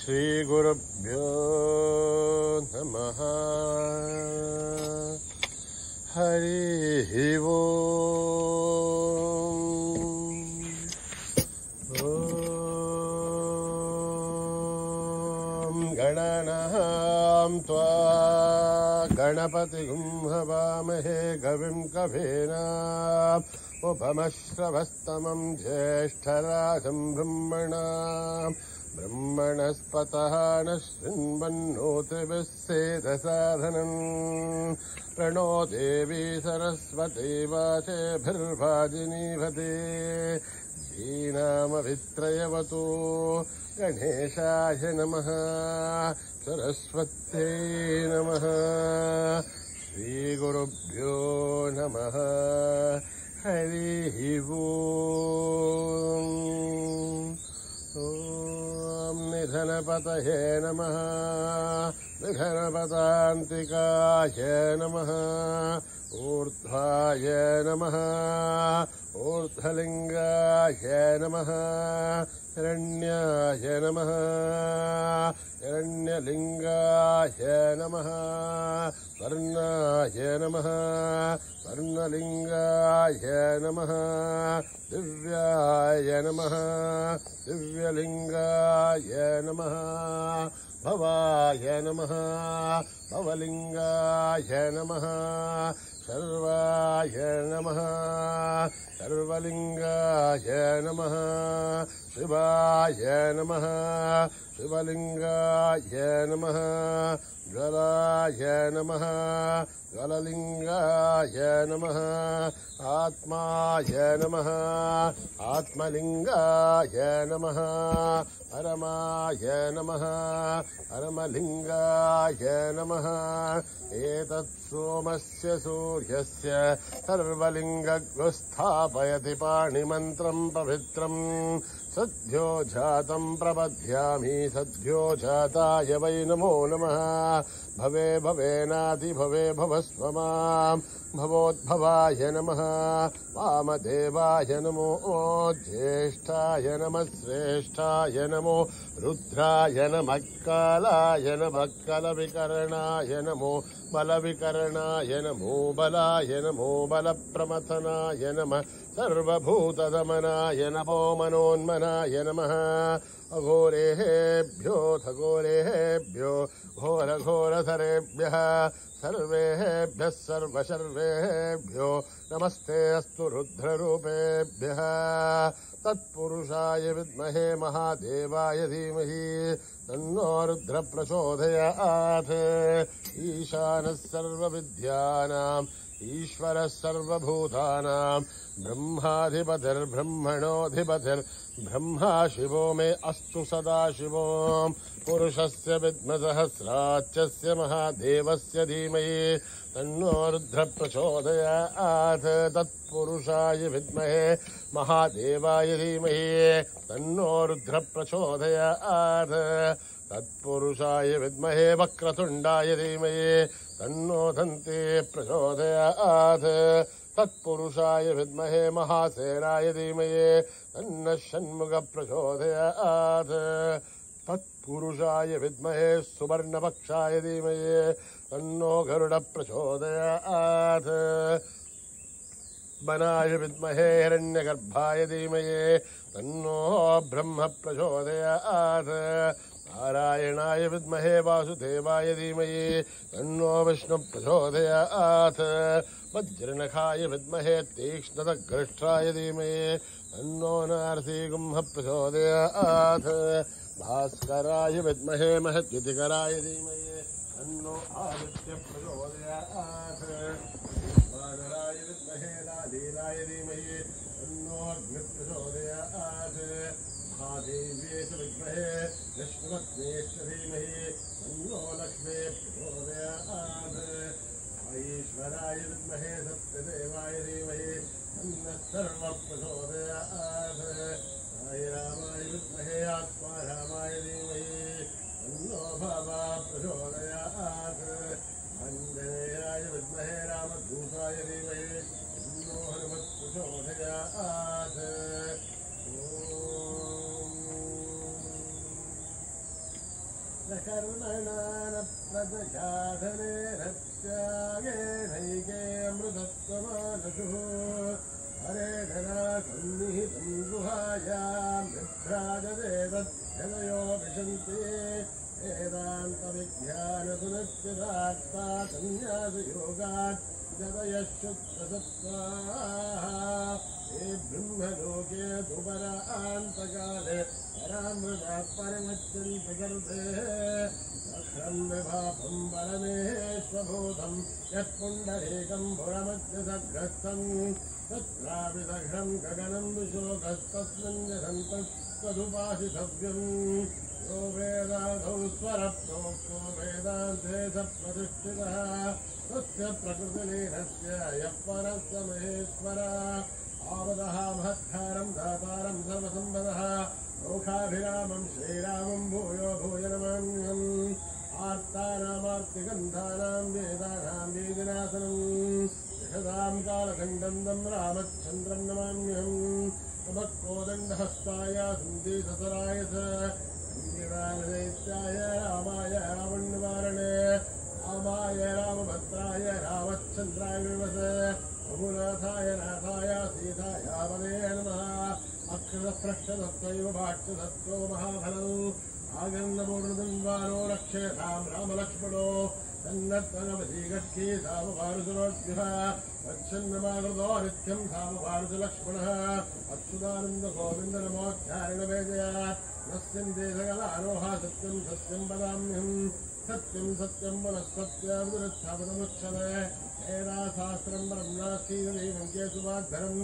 श्रीगुरुभ्यो नमः। हरिः ओम्। गणनां त्वा गणपतिं हवामहे कविं कवीनाम् उपमश्रवस्तमं ज्येष्ठराजं ब्रह्मणस्पतः न शृण्वन्नोतिभिः सेदसाधनम्। प्रणो देवी सरस्वती वाचेभिर्वाजिनीवते धीनामभित्रयवतु गणेशाय नमः सरस्वत्यै नमः। श्रीगुरुभ्यो नमः। हरिः ओम्। ॐ निधनपतये नमः। निधनपदान्तिकाय नमः। ऊर्ध्वाय नमः। ऊर्ध्वलिङ्गाय नमः। हिरण्याय नमः। हिरण्यलिङ्गाय नमः। वर्णाय नमः। वर्णलिङ्गाय नमः। दिव्याय नमः। दिव्यलिङ्गाय नमः। भवाय नमः। भवलिङ्गाय नमः। सर्वाय नमः। सर्वलिङ्गाय नमः। शिवाय नमः। शिवलिङ्गाय नमः। ज्वलाय नमः। ज्वललिङ्गाय नमः। आत्माय नमः। आत्मलिङ्गाय नमः। परमाय नमः। परमलिङ्गाय नमः। एतत् सोमस्य सूर्यस्य सर्वलिङ्गग्स्थापयति पाणिमन्त्रं पवित्रम्। सद्यो जातं प्रपद्यामि सद्यो जाताय वै नमो नमः। भवे भवेनाति भवे भवस्व माम्। भवोद्भवाय नमः। वामदेवाय नमो ज्येष्ठाय नमः। श्रेष्ठाय नमो रुद्राय नमः। कालाय नमः। कलविकरणाय नमो बलविकरणाय नमो बलाय नमो बलप्रमथनाय नमः। सर्वभूतदमनाय नमो मनोन्मनाय नमः। अघोरेभ्यो घोरेभ्यो घोरघोरधरेभ्यः सर्वेभ्यः सर्वशर्वेभ्यो नमस्ते अस्तु रुद्ररूपेभ्यः। तत्पुरुषाय विद्महे महादेवाय धीमहि तन्नो रुद्र प्रचोदयात्। ईशानः सर्वविद्यानाम् ईश्वरः सर्वभूतानां ब्रह्माधिपतिर्ब्रह्मणोऽधिपतिर्ब्रह्मा शिवो मे अस्तु सदाशिवो। पुरुषस्य विद्मसहस्राच्यस्य महादेवस्य धीमहि तन्नो रुद्र प्रचोदयात्। तत्पुरुषाय विद्महे महादेवाय धीमहि तन्नो रुद्र प्रचोदयात्। तत्पुरुषाय विद्महे वक्रतुण्डाय धीमहि तन्नो दन्ती प्रचोदयात्। तत्पुरुषाय विद्महे महासेनाय धीमहि तन्नः षण्मुखः प्रचोदयात्। तत्पुरुषाय विद्महे सुवर्णपक्षाय धीमहि तन्नो गरुडः प्रचोदयात्। बनाय विद्महे हिरण्यगर्भाय धीमहि तन्नो ब्रह्म प्रचोदयात्। नारायणाय विद्महे वासुदेवाय धीमहि तन्नो विष्णु प्रचोदयात्। वज्रनखाय विद्महे तीक्ष्णदग्रष्ट्राय धीमहि तन्नो नारसिंहः प्रचोदयात्। भास्कराय विद्महे महद्युतिकराय धीमहि तन्नो आदित्य प्रचोदयात्। वानराय विद्महे लालीलाय धीमहि तन्नो अग्नि प्रचोदयात्। महादेव्यै विद्महे विष्णुपत्न्यै धीमहि तन्नो लक्ष्मी प्रचोदयात्। ईश्वराय विद्महे सत्यदेवाय धीमहि तन्नः सर्वः प्रचोदयात्। रामाय विद्महे आत्मारामाय धीमहि तन्नो भवा प्रचोदयात्। आञ्जनेयाय विद्महे रामदूताय धीमहि तन्नो हनुमत् प्रचोदयात्। कर्मणान प्रदशाधनेन त्यागेनैके अमृतत्वमानशुः हरेणना सन्निहितं गुहायां विभ्राजदेवद्यदयो विशन्ति वेदान्तविज्ञानसुनिश्चितात्मा संन्यासयोगात् जदयः शुद्धसत्त्वाः हे ब्रह्मलोके दुपरान्तकाले परामृतात् परिमुच्यन्ते गर्भे सख्रं विभापं परमेश्वभूतं यत्पुण्डरीकं पुरमध्यसग्रस्थम् तत्रापि सख्रं गगनं विशोकस्तस्मिन् यथन्तस्तदुपासितव्यम् यो वेदादौ स्वरप्रोक्तो वेदान्ते स प्रतिष्ठितः तस्य प्रकृतिलीनस्य यः परः स महेश्वरः आवदः महत्कारं दातारं सर्वसम्पदः लोकाभिरामं श्रीरामं भूयो भूय नमाम्यहम् आर्तानामार्तिगन्धानां वेदानां वेदिनाशनं यशदां कालखण्डं तं रामचन्द्रं नमाम्यहम् नमः कोदण्डहस्ताय सन्देशसराय च दैत्याय रामाय रावणनिवारणे रामाय रामभद्राय रामचन्द्राय विमस रघुनाथाय नाथाय सीताय वदे नमः अक्षरपृष्ठदत्तैव भाष्यदत्तो महाफलम् आगन्नपूर्णद्वारो रक्षेतां रामलक्ष्मणो तन्नत्तनवधीगच्छे सामभारुतनोद्यः वत्सन्नमाकृतो नित्यं सामभारुतलक्ष्मणः अच्युतानन्दगोविन्दनमोच्चारणवेदयात् नश्यन्ते सकलारोहा सत्यं सत्यं वदाम्यहम् सत्यं सत्यं पुनः सत्यमुच्यते वेदाशास्त्रं ब्रह्मणास्तीदेवं केशवाद्धरम्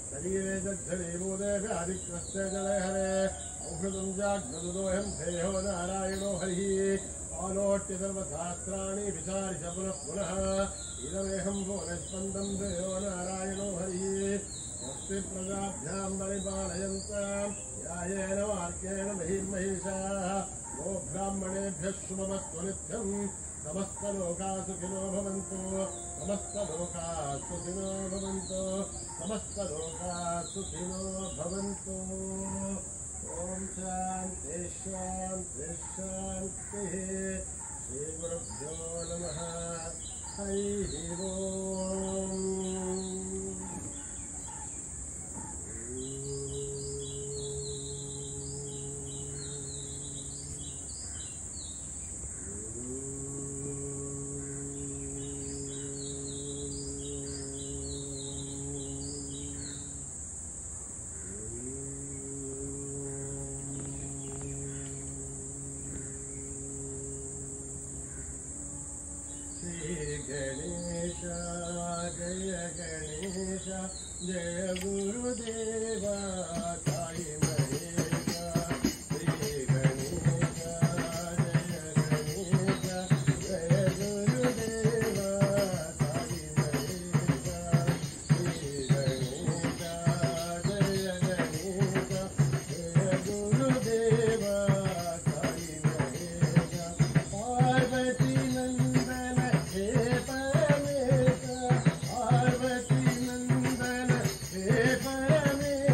शरीरे जद्धरीभूते व्याधिकृत्य जले हरे औषधं जाग्रदोऽयं धेयो नारायणो हरिः आलोट्य सर्वशास्त्राणि विचार्य पुनः पुनः इदमेहं भुवनस्पन्दं धेयो नारायणो हरिः स्वस्ति प्रजाभ्यां परिपालयन्तां न्यायेन वाक्येन बहिर्महिषाः गो ब्राह्मणेभ्यः शुभमस्तु नित्यं समस्तलोकाः सुखिनो भवन्तु समस्तलोकाः सुखिनो भवन्तु समस्तलोकाः सुखिनो भवन्तु ॐ शान्ति शान्ति शान्तिः श्रीगुरुभ्यो नमः हरिः ओम् गणेश जय गणेश जय गुरुदेवा साई महेश श्री गणेश जय गणेश जय गुरुदेवा साई महेश श्री गणेश जय गणेश जय गुरुदेवा साई महेश पार्वती नंदन हे परमेश पार्वती नंदन हे परमेश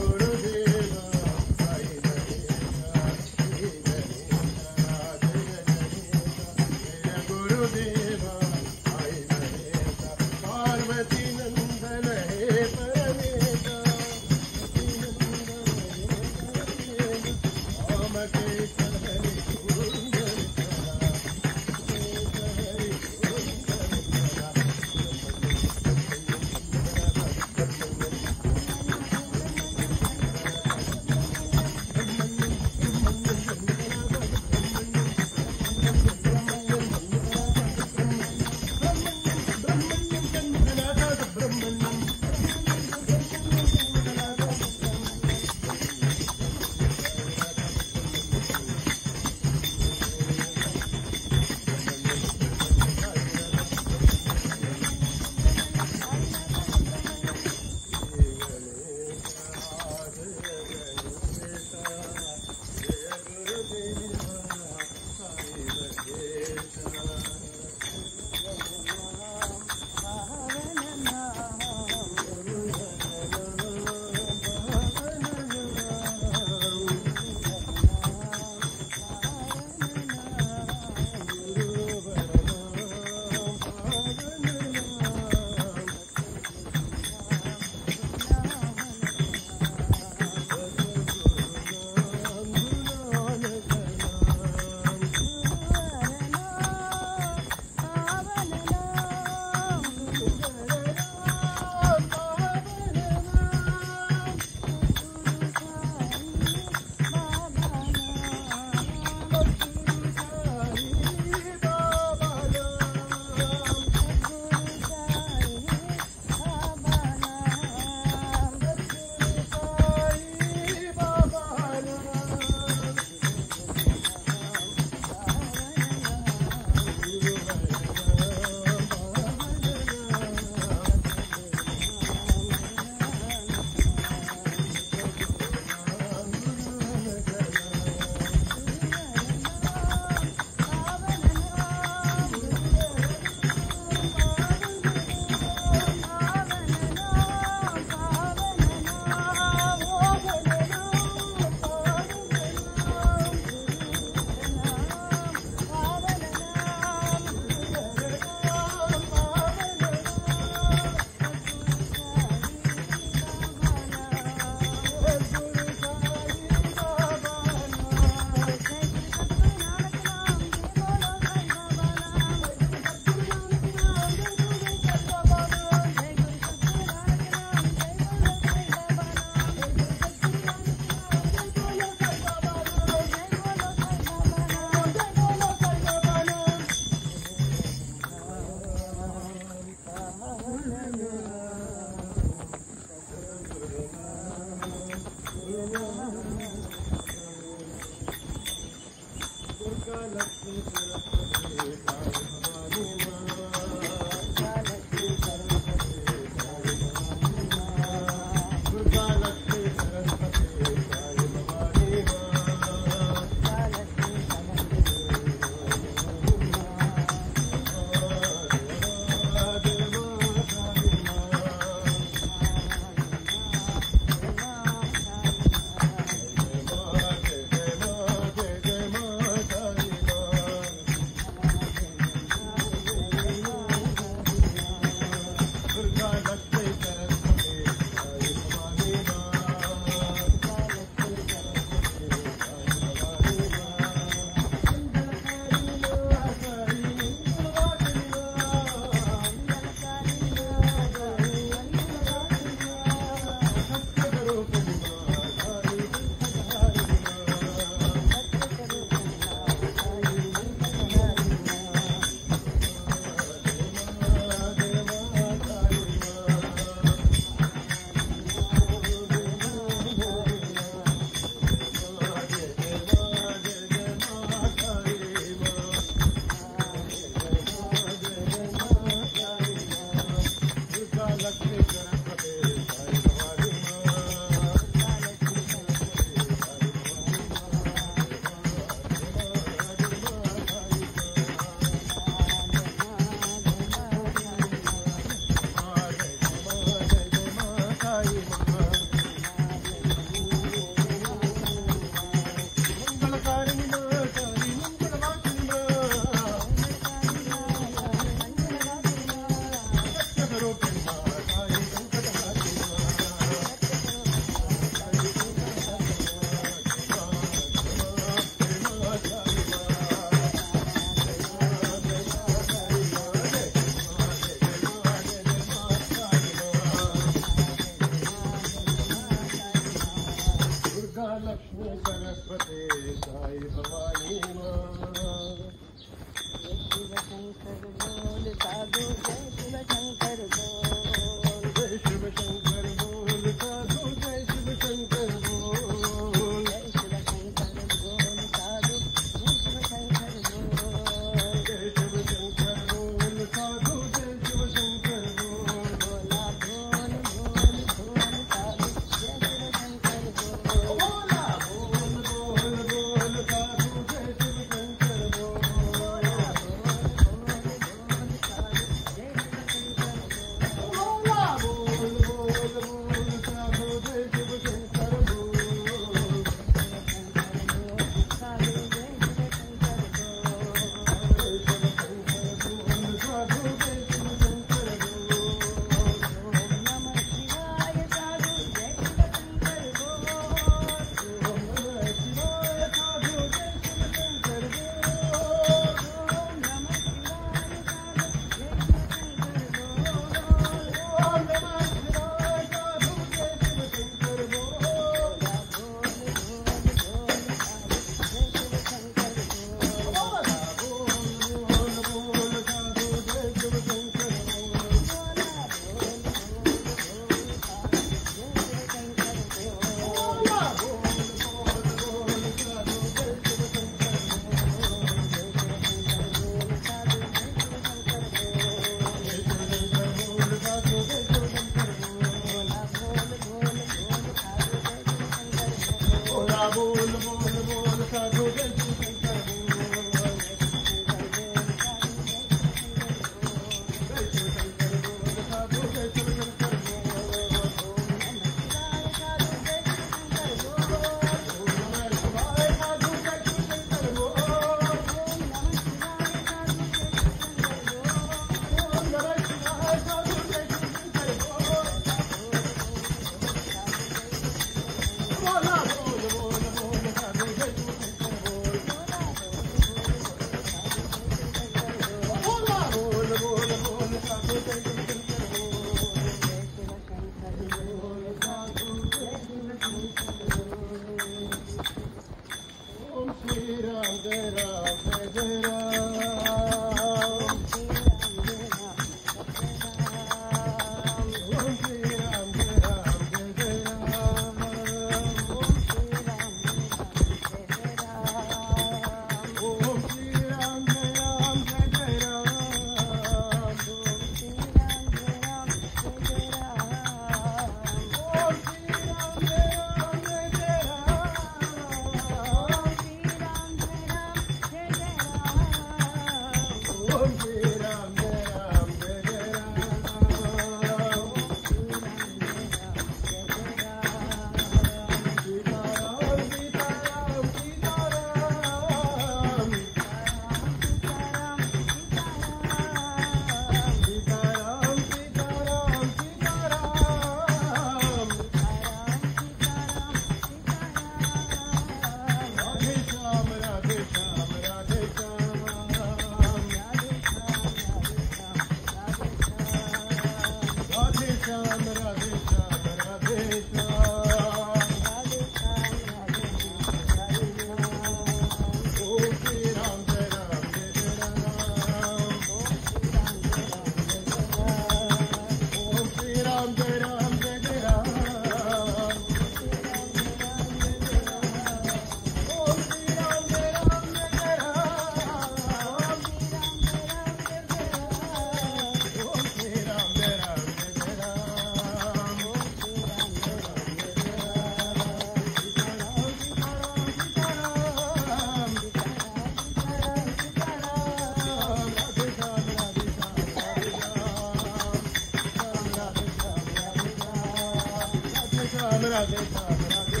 राधे श्याम राधे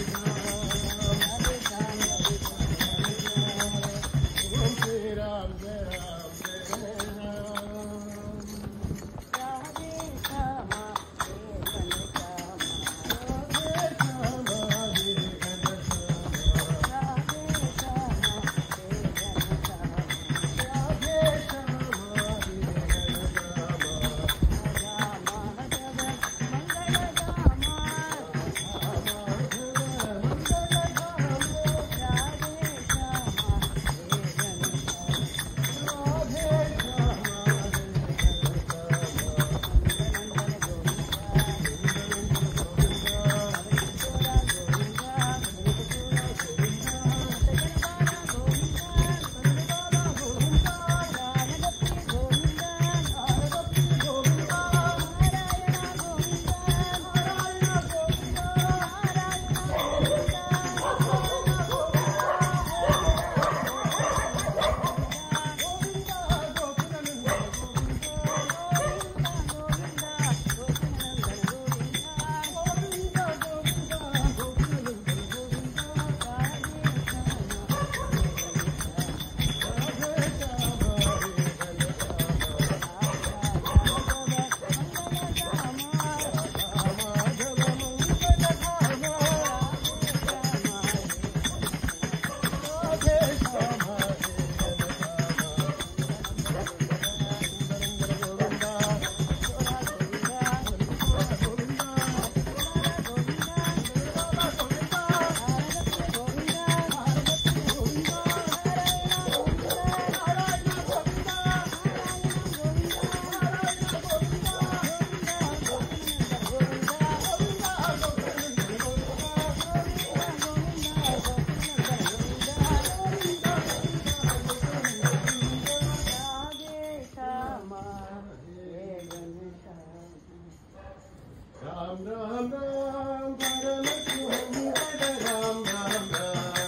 श्याम ओम श्री राम जय राम जय राम राम राम राम परम सुमंगल राम राम राम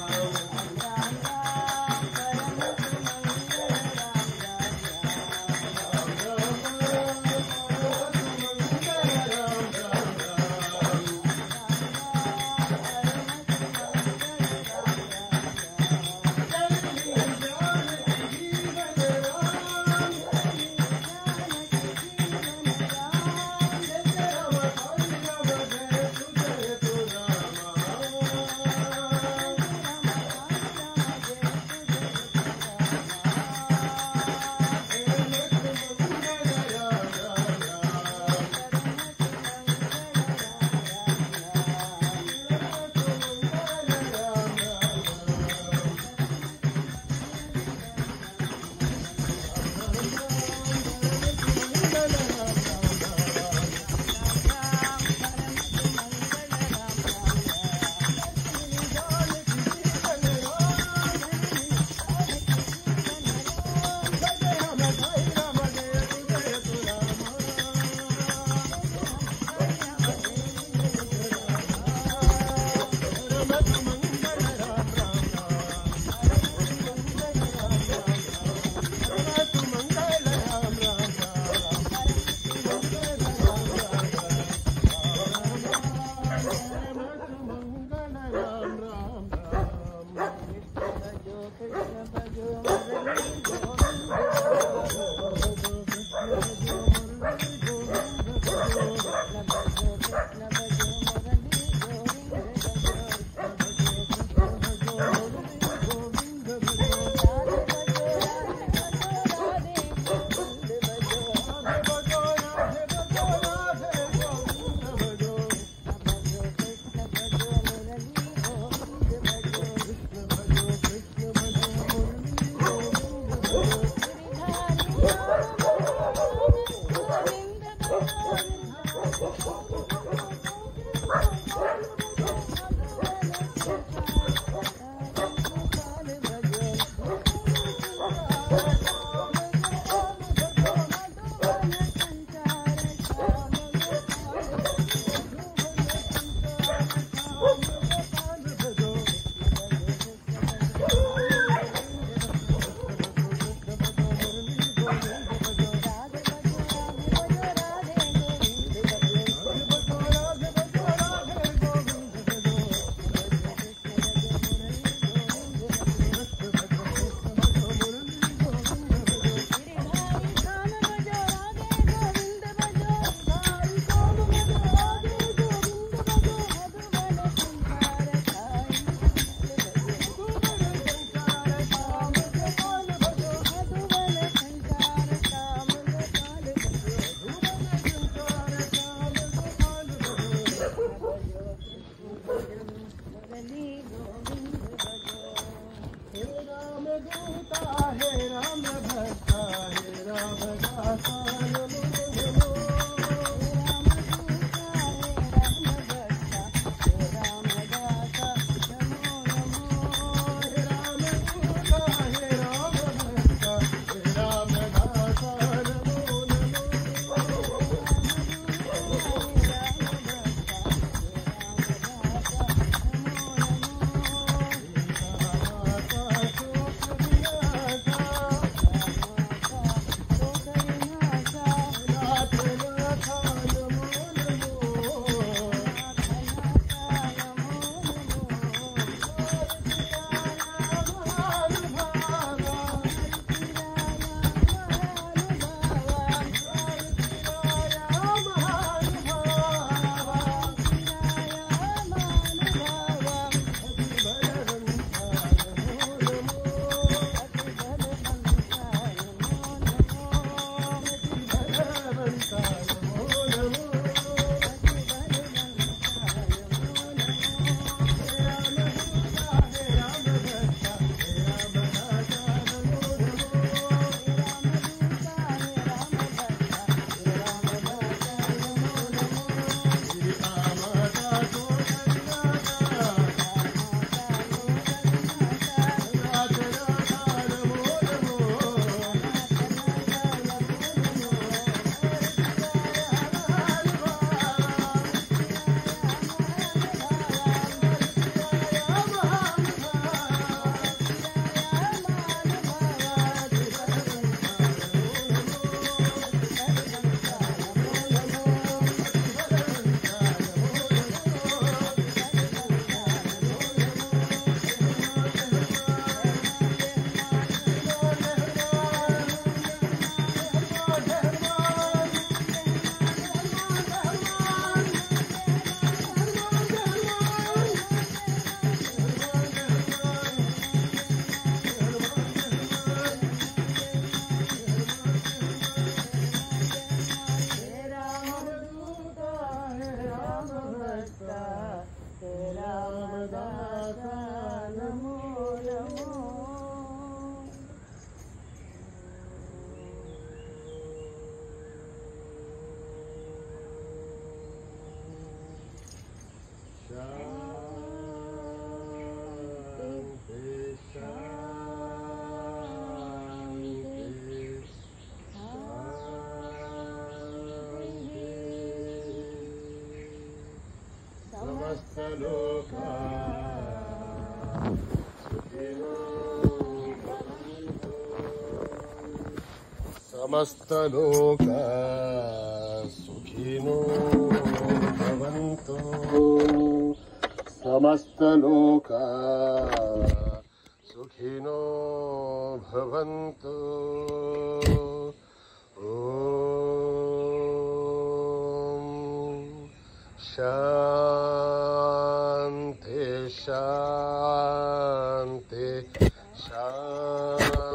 समस्तलोका सुखिनो भवन्तु समस्तलोका सुखिनो भवन्तु ॐ शान्ति शान्ति शान्ति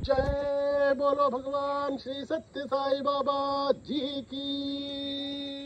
जय बोलो भगवान श्री सत्य साई बाबा जी की।